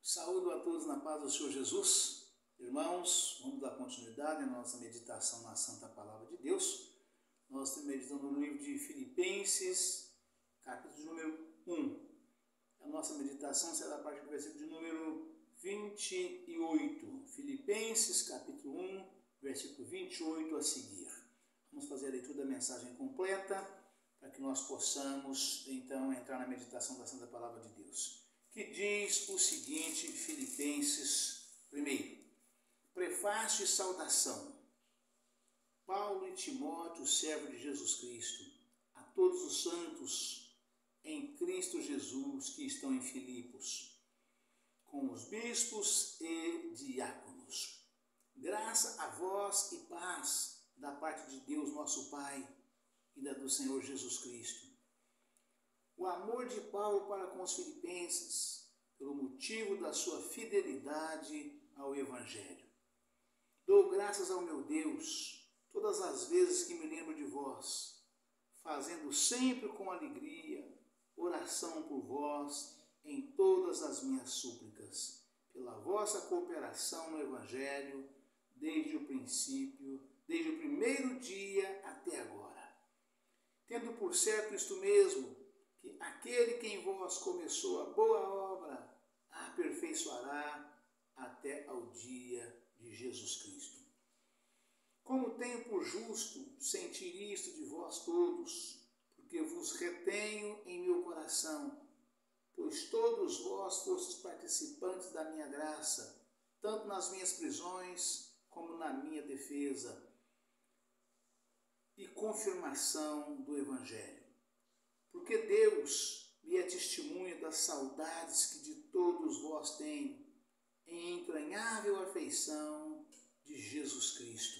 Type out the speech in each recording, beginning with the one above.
Saúdo a todos na paz do Senhor Jesus. Irmãos, vamos dar continuidade à nossa meditação na Santa Palavra de Deus. Nós estamos meditando no livro de Filipenses, capítulo de número 1. A nossa meditação será a partir do versículo de número 28. Filipenses, capítulo 1, versículo 28 a seguir. Vamos fazer a leitura da mensagem completa, para que nós possamos, então, entrar na meditação da Santa Palavra de Deus. Que diz o seguinte, Filipenses 1. Prefácio e saudação. Paulo e Timóteo, servo de Jesus Cristo, a todos os santos em Cristo Jesus que estão em Filipos, com os bispos e diáconos. Graça a vós e paz da parte de Deus nosso Pai e da do Senhor Jesus Cristo. O amor de Paulo para com os filipenses, pelo motivo da sua fidelidade ao Evangelho. Dou graças ao meu Deus, todas as vezes que me lembro de vós, fazendo sempre com alegria oração por vós em todas as minhas súplicas, pela vossa cooperação no Evangelho, desde o princípio, desde o primeiro dia até agora. Tendo por certo isto mesmo, que aquele que em vós começou a boa obra, a aperfeiçoará até ao dia de Jesus Cristo. Como tenho por justo sentir isto de vós todos, porque vos retenho em meu coração, pois todos vós fostes participantes da minha graça, tanto nas minhas prisões como na minha defesa e confirmação do Evangelho. Porque Deus me é testemunha das saudades que de todos vós tenho, em entranhável afeição de Jesus Cristo.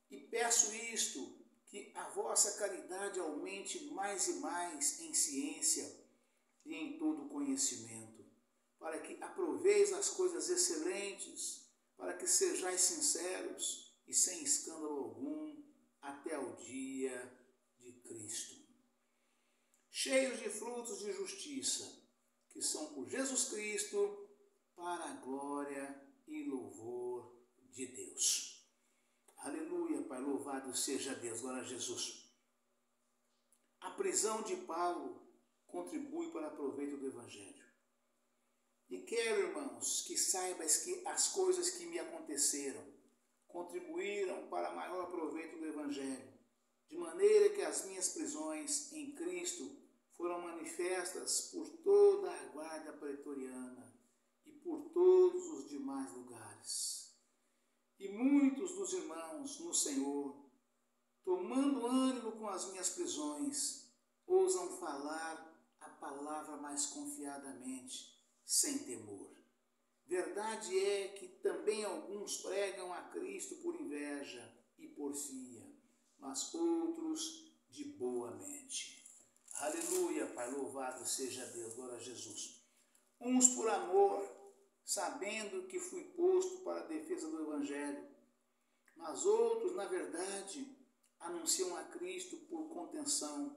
E peço isto, que a vossa caridade aumente mais e mais em ciência e em todo conhecimento, para que aproveis as coisas excelentes, para que sejais sinceros e sem escândalo algum, até ao dia de Cristo. Cheios de frutos de justiça, que são por Jesus Cristo, para a glória e louvor de Deus. Aleluia, Pai, louvado seja Deus, glória a Jesus. A prisão de Paulo contribui para o proveito do Evangelho. E quero, irmãos, que saibas que as coisas que me aconteceram contribuíram para maior proveito do Evangelho, de maneira que as minhas prisões em Cristo foram manifestas por toda a guarda pretoriana e por todos os demais lugares. E muitos dos irmãos no Senhor, tomando ânimo com as minhas prisões, ousam falar a palavra mais confiadamente, sem temor. Verdade é que também alguns pregam a Cristo por inveja e porfia, mas outros de boa mente. Aleluia, Pai, louvado seja Deus, glória a Jesus. Uns por amor, sabendo que fui posto para a defesa do Evangelho, mas outros, na verdade, anunciam a Cristo por contenção,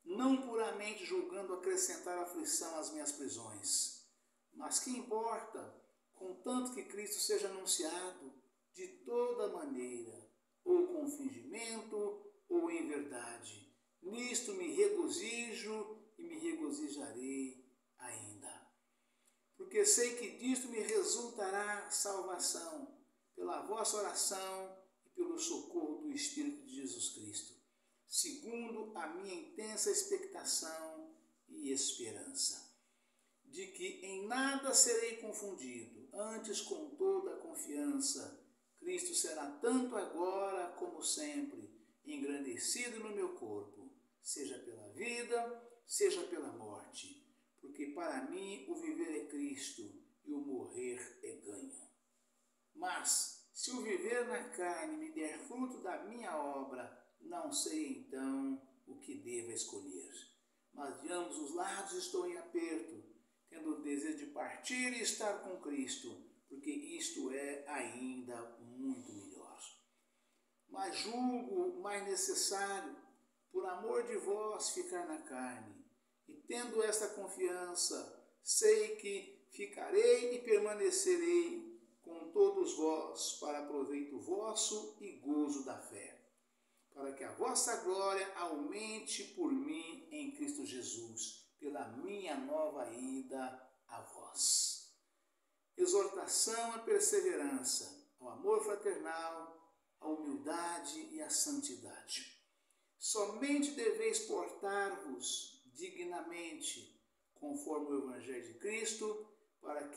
não puramente julgando acrescentar aflição às minhas prisões. Mas que importa, contanto que Cristo seja anunciado de toda maneira, ou com fingimento, ou em verdade. Nisto me regozijo e me regozijarei ainda. Porque sei que disto me resultará salvação, pela vossa oração e pelo socorro do Espírito de Jesus Cristo, segundo a minha intensa expectação e esperança, de que em nada serei confundido, antes com toda a confiança, Cristo será tanto agora como sempre engrandecido no meu corpo, seja pela vida, seja pela morte, porque para mim o viver é Cristo e o morrer é ganho. Mas, se o viver na carne me der fruto da minha obra, não sei então o que devo escolher. Mas de ambos os lados estou em aperto, tendo o desejo de partir e estar com Cristo, porque isto é ainda muito melhor. Mas julgo mais necessário, por amor de vós, ficar na carne. E tendo esta confiança, sei que, ficarei e permanecerei com todos vós para proveito vosso e gozo da fé, para que a vossa glória aumente por mim em Cristo Jesus, pela minha nova ida a vós. Exortação à perseverança, ao amor fraternal, à humildade e à santidade. Somente deveis portar-vos dignamente, conforme o Evangelho de Cristo, para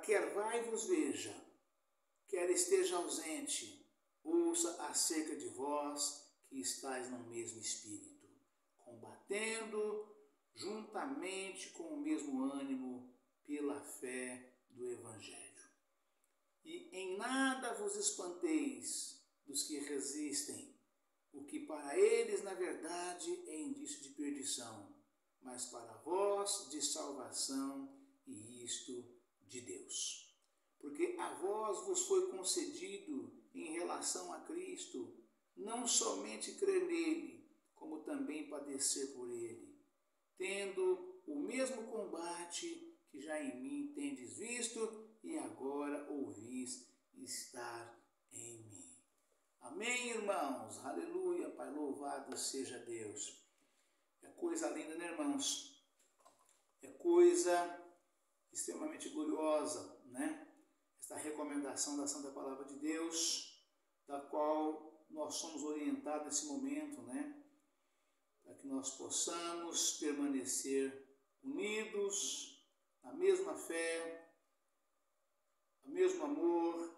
quer vai vos veja, quer esteja ausente, ouça acerca de vós que estáis no mesmo espírito, combatendo juntamente com o mesmo ânimo pela fé do Evangelho. E em nada vos espanteis dos que resistem, o que para eles, na verdade, é indício de perdição, mas para vós de salvação, e isto de Deus. Porque a vós vos foi concedido, em relação a Cristo, não somente crer nele, como também padecer por ele, tendo o mesmo combate que já em mim tendes visto e agora ouvis estar em mim. Amém, irmãos? Aleluia, Pai, louvado seja Deus. É coisa linda, né, irmãos? É coisa extremamente gloriosa, né? Esta recomendação da Santa Palavra de Deus, da qual nós somos orientados nesse momento, né? Para que nós possamos permanecer unidos, na mesma fé, no mesmo amor,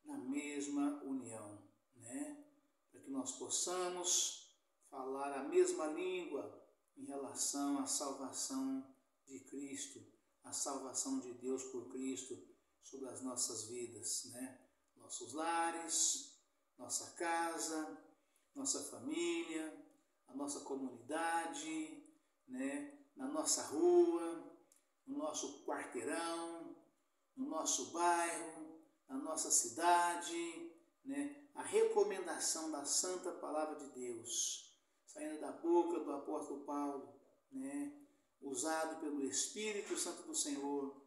na mesma união, né? Para que nós possamos falar a mesma língua em relação à salvação de Cristo, a salvação de Deus por Cristo sobre as nossas vidas, né? Nossos lares, nossa casa, nossa família, a nossa comunidade, né? Na nossa rua, no nosso quarteirão, no nosso bairro, na nossa cidade, né? A recomendação da Santa Palavra de Deus, saindo da boca do apóstolo Paulo, né? Usado pelo Espírito Santo do Senhor,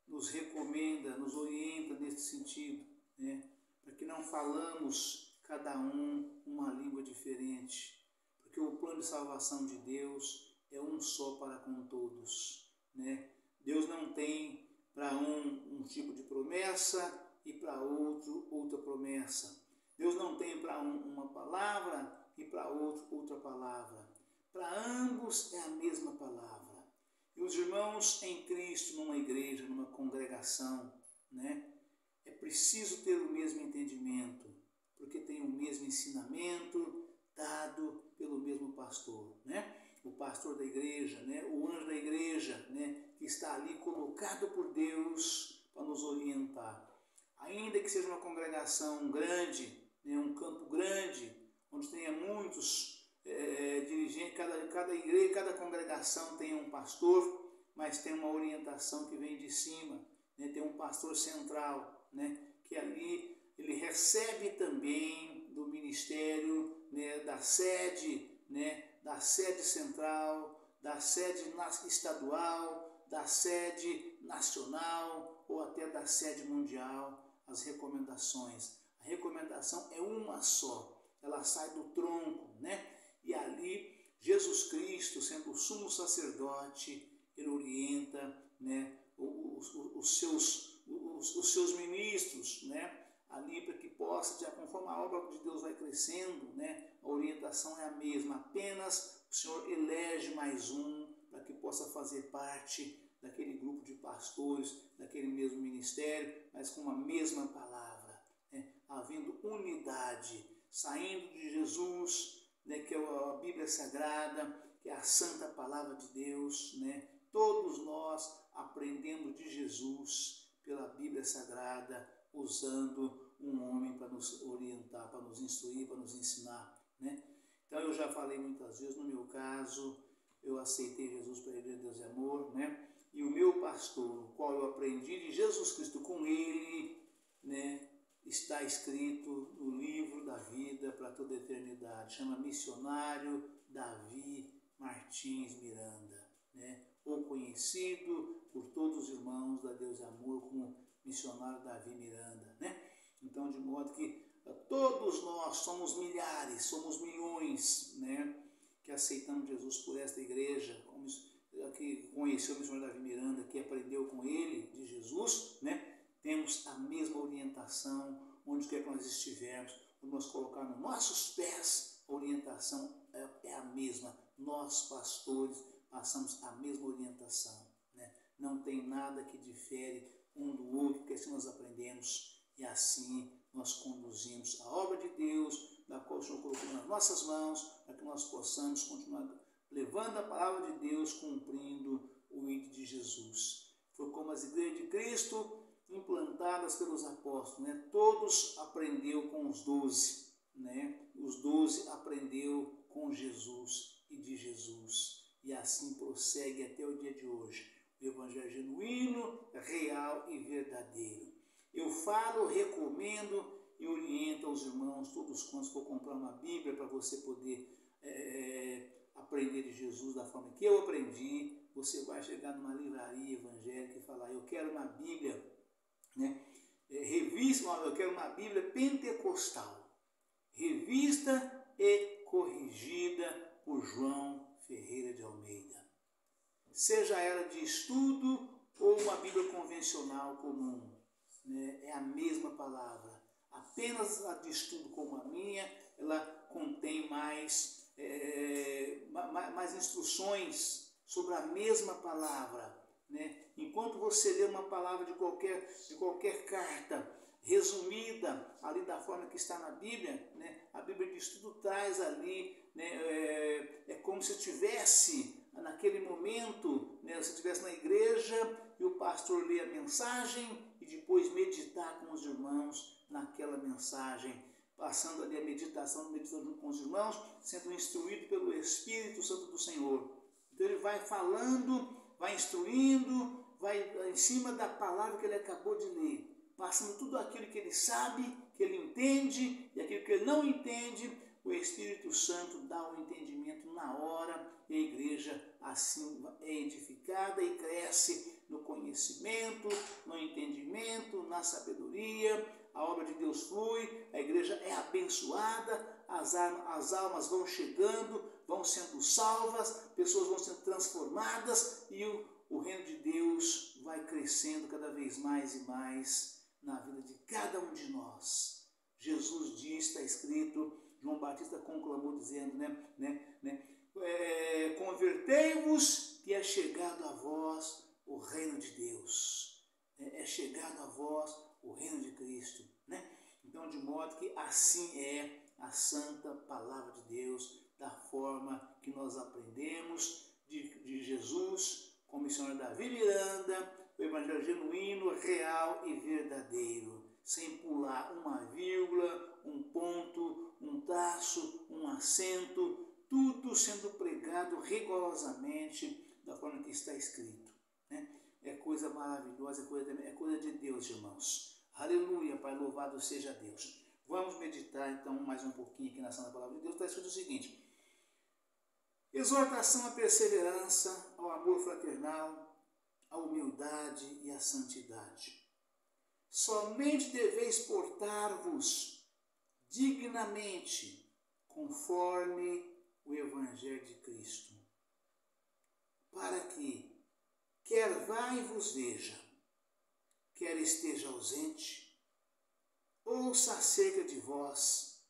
nos recomenda, nos orienta nesse sentido, né? Para que não falamos cada um uma língua diferente, porque o plano de salvação de Deus é um só para com todos, né? Deus não tem para um tipo de promessa e para outro outra promessa. Deus não tem para uma palavra e para outro outra palavra. Para ambos é a mesma palavra. E os irmãos em Cristo, numa igreja, numa congregação, né? É preciso ter o mesmo entendimento, porque tem o mesmo ensinamento dado pelo mesmo pastor, né? O pastor da igreja, né? O anjo da igreja, né? Que está ali colocado por Deus para nos orientar. Ainda que seja uma congregação grande, né? Um campo grande, onde tenha muitos dirigentes, cada igreja, cada congregação tem um pastor, mas tem uma orientação que vem de cima, né? Tem um pastor central, né? Que ali ele recebe também do ministério, né? Da sede, né? Da sede central, da sede estadual, da sede nacional ou até da sede mundial, as recomendações. A recomendação é uma só, ela sai do tronco, né? E ali, Jesus Cristo, sendo o sumo sacerdote, ele orienta, né, os seus ministros, né, ali para que possa, conforme a obra de Deus vai crescendo, né, a orientação é a mesma, apenas o Senhor elege mais um para que possa fazer parte daquele grupo de pastores, daquele mesmo ministério, mas com a mesma palavra, né, havendo unidade, saindo de Jesus, né, que é a Bíblia Sagrada, que é a Santa Palavra de Deus, né? Todos nós aprendendo de Jesus pela Bíblia Sagrada, usando um homem para nos orientar, para nos instruir, para nos ensinar, né? Então eu já falei muitas vezes, no meu caso, eu aceitei Jesus para a Igreja de Deus e Amor, né? E o meu pastor, o qual eu aprendi de Jesus Cristo com ele, né? Está escrito no livro da vida para toda a eternidade. Chama Missionário Davi Martins Miranda, né? ou conhecido por todos os irmãos da Deus e Amor como missionário Davi Miranda, né? Então, de modo que todos nós somos milhares, somos milhões, né, que aceitamos Jesus por esta igreja, que conheceu o missionário Davi Miranda, que aprendeu com ele de Jesus, né? Temos a mesma orientação, onde quer que nós estivermos, quando nós colocar nos nossos pés, a orientação é a mesma. Nós, pastores, passamos a mesma orientação, né? Não tem nada que difere um do outro, porque assim nós aprendemos e assim nós conduzimos a obra de Deus, da qual o Senhor colocou nas nossas mãos, para que nós possamos continuar levando a palavra de Deus, cumprindo o ID de Jesus. Foi como as igrejas de Cristo implantadas pelos apóstolos, né? Todos aprendeu com os 12, né? Os 12 aprendeu com Jesus e de Jesus, e assim prossegue até o dia de hoje. O evangelho genuíno, real e verdadeiro. Eu falo, recomendo e oriento aos irmãos, todos quantos for comprar uma Bíblia para você poder aprender de Jesus da forma que eu aprendi. Você vai chegar numa livraria evangélica e falar: eu quero uma Bíblia, né, revista, eu quero uma Bíblia pentecostal, revista e corrigida por João Ferreira de Almeida. Seja ela de estudo ou uma Bíblia convencional comum, né, é a mesma palavra. Apenas a de estudo como a minha, ela contém mais instruções sobre a mesma palavra, né? Enquanto você lê uma palavra de qualquer carta, resumida ali da forma que está na Bíblia, né? A Bíblia de estudo traz ali, né? É como se estivesse naquele momento, né? Se estivesse na igreja e o pastor lê a mensagem e depois meditar com os irmãos naquela mensagem, passando ali a meditação junto com os irmãos, sendo instruído pelo Espírito Santo do Senhor. Então ele vai falando, vai instruindo, vai em cima da palavra que ele acabou de ler, passando tudo aquilo que ele sabe, que ele entende, e aquilo que ele não entende, o Espírito Santo dá o entendimento na hora, e a igreja assim é edificada e cresce no conhecimento, no entendimento, na sabedoria. A obra de Deus flui, a igreja é abençoada, as almas vão chegando, vão sendo salvas, pessoas vão sendo transformadas e o reino de Deus vai crescendo cada vez mais e mais na vida de cada um de nós. Jesus diz, está escrito, João Batista conclamou dizendo, convertei-vos que é chegado a vós o reino de Deus. É chegado a vós o reino de Cristo, né? Então, de modo que assim é a santa palavra de Deus, da forma que nós aprendemos de Jesus, com o missionário Davi Miranda, o evangelho genuíno, real e verdadeiro, sem pular uma vírgula, um ponto, um traço, um acento, tudo sendo pregado rigorosamente da forma que está escrito, né? É coisa maravilhosa, é coisa de Deus, irmãos. Aleluia, Pai, louvado seja Deus. Vamos meditar então mais um pouquinho aqui na Santa Palavra de Deus. Está escrito o seguinte: exortação à perseverança, ao amor fraternal, à humildade e à santidade. Somente deveis portar-vos dignamente, conforme o Evangelho de Cristo, para que, quer vá e vos veja, quer esteja ausente, ouça acerca de vós,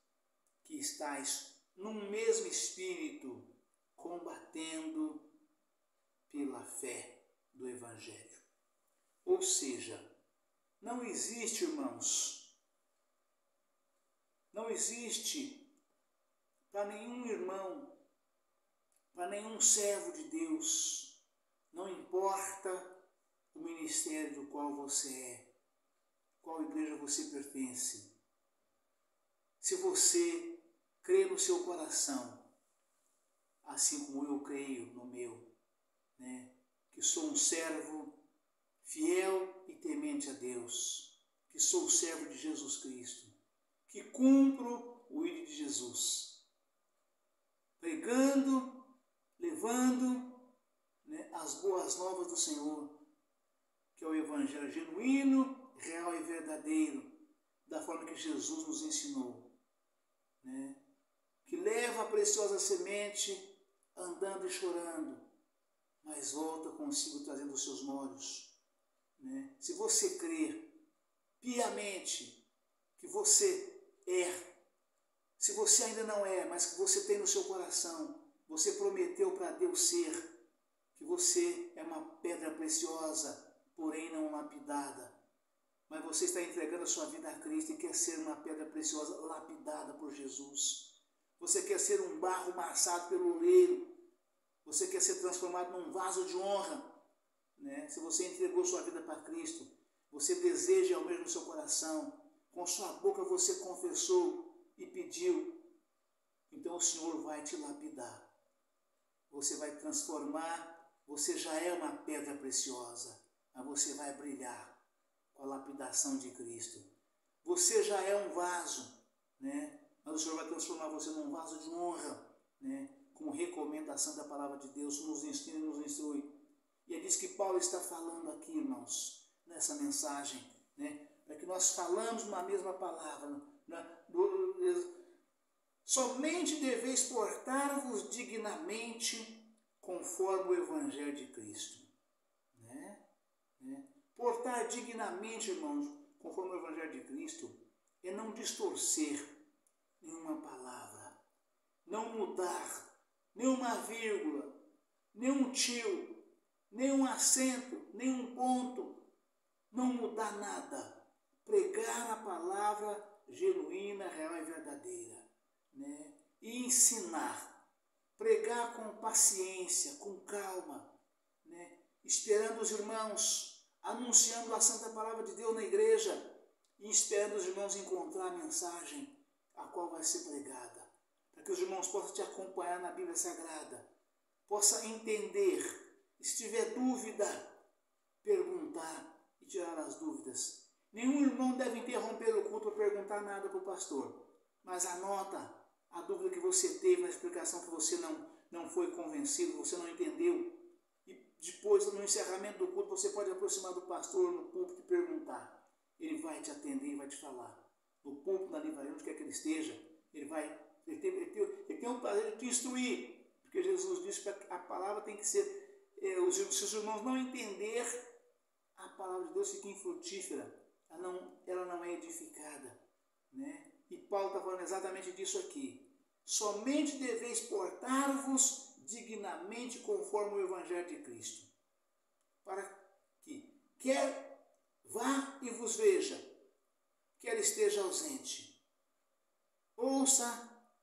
que estáis num mesmo espírito, combatendo pela fé do Evangelho. Ou seja, não existe, irmãos, não existe para nenhum irmão, para nenhum servo de Deus, não importa o ministério do qual você é, qual igreja você pertence. Se você crê no seu coração, assim como eu creio no meu, né, que sou um servo fiel e temente a Deus, que sou servo de Jesus Cristo, que cumpro o ID de Jesus, pregando, levando, né, né, as boas novas do Senhor, que é o Evangelho genuíno, real e verdadeiro, da forma que Jesus nos ensinou, né? Que leva a preciosa semente andando e chorando, mas volta consigo trazendo os seus molhos, né? Se você crer piamente que você é, se você ainda não é, mas que você tem no seu coração, você prometeu para Deus ser, que você é uma pedra preciosa, porém não lapidada, mas você está entregando a sua vida a Cristo e quer ser uma pedra preciosa lapidada por Jesus. Você quer ser um barro amassado pelo oleiro, você quer ser transformado num vaso de honra, né? Se você entregou sua vida para Cristo, você deseja ao mesmo no seu coração, com sua boca você confessou e pediu, então o Senhor vai te lapidar. Você vai transformar, você já é uma pedra preciosa, mas você vai brilhar com a lapidação de Cristo. Você já é um vaso, né? Mas o Senhor vai transformar você num vaso de honra, né? Com recomendação da palavra de Deus, nos ensina e nos instrui. E é disso que Paulo está falando aqui, irmãos, nessa mensagem, né? Para que nós falamos uma mesma palavra, né? Somente deveis portar-vos dignamente conforme o Evangelho de Cristo. Né? Portar dignamente, irmãos, conforme o Evangelho de Cristo, é não distorcer nenhuma palavra, não mudar nenhuma vírgula, nenhum tio, nenhum acento, nenhum ponto, não mudar nada. Pregar a palavra genuína, real e verdadeira, né? E ensinar, pregar com paciência, com calma, né? Esperando os irmãos, anunciando a santa palavra de Deus na igreja e esperando os irmãos encontrar a mensagem a qual vai ser pregada, para que os irmãos possam te acompanhar na Bíblia Sagrada, possam entender, se tiver dúvida, perguntar e tirar as dúvidas. Nenhum irmão deve interromper o culto para perguntar nada para o pastor, mas anota a dúvida que você teve na explicação que você não foi convencido, você não entendeu. E depois, no encerramento do culto, você pode aproximar do pastor no púlpito e perguntar. Ele vai te atender e vai te falar. No púlpito, na livraria, onde quer que ele esteja, ele tem o prazer de te instruir, porque Jesus disse que a palavra tem que ser, se os irmãos não entender, a palavra de Deus fica infrutífera, ela não é edificada, né? E Paulo está falando exatamente disso aqui. Somente deveis portar-vos dignamente conforme o Evangelho de Cristo, para que quer vá e vos veja, quer esteja ausente, ouça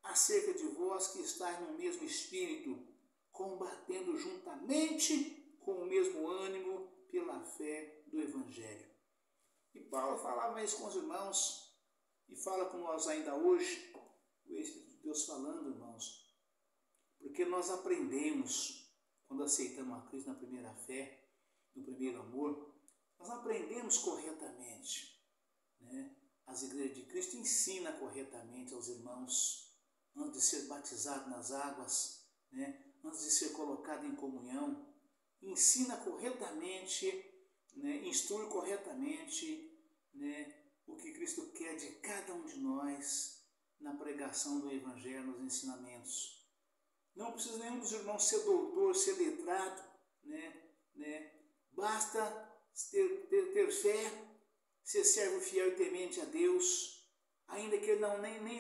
acerca de vós que estáis no mesmo espírito, combatendo juntamente com o mesmo ânimo pela fé do Evangelho. E Paulo falava isso com os irmãos e fala com nós ainda hoje, o Espírito de Deus falando, irmãos, porque nós aprendemos, quando aceitamos a Cristo na primeira fé, no primeiro amor, nós aprendemos corretamente, né? As igrejas de Cristo ensinam corretamente aos irmãos, antes de ser batizado nas águas, né? Antes de ser colocado em comunhão, ensina corretamente, né? Instrui corretamente, né? O que Cristo quer de cada um de nós na pregação do Evangelho, nos ensinamentos. Não precisa nenhum dos irmãos ser doutor, ser letrado, né? Basta ter fé, ser servo fiel e temente a Deus, ainda que ele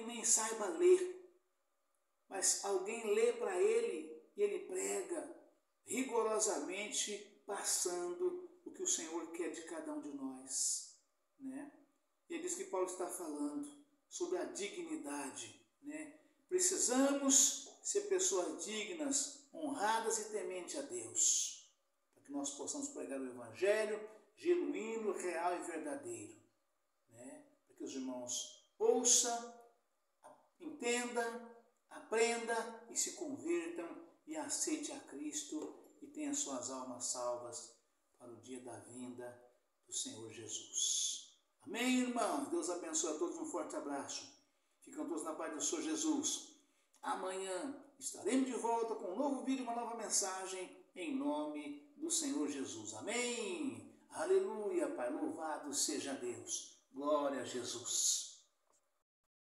nem saiba ler. Mas alguém lê para ele e ele prega rigorosamente, passando o que o Senhor quer de cada um de nós, né? E é disso que Paulo está falando, sobre a dignidade, né? Precisamos ser pessoas dignas, honradas e tementes a Deus, para que nós possamos pregar o Evangelho genuíno, real e verdadeiro, né? Para que os irmãos ouçam, entendam, aprendam e se convertam e aceitem a Cristo e tenham suas almas salvas para o dia da vinda do Senhor Jesus. Amém, irmão? Deus abençoe a todos, um forte abraço. Ficam todos na paz do Senhor Jesus. Amanhã estaremos de volta com um novo vídeo, uma nova mensagem, em nome do Senhor Jesus. Amém? Aleluia, Pai, louvado seja Deus. Glória a Jesus.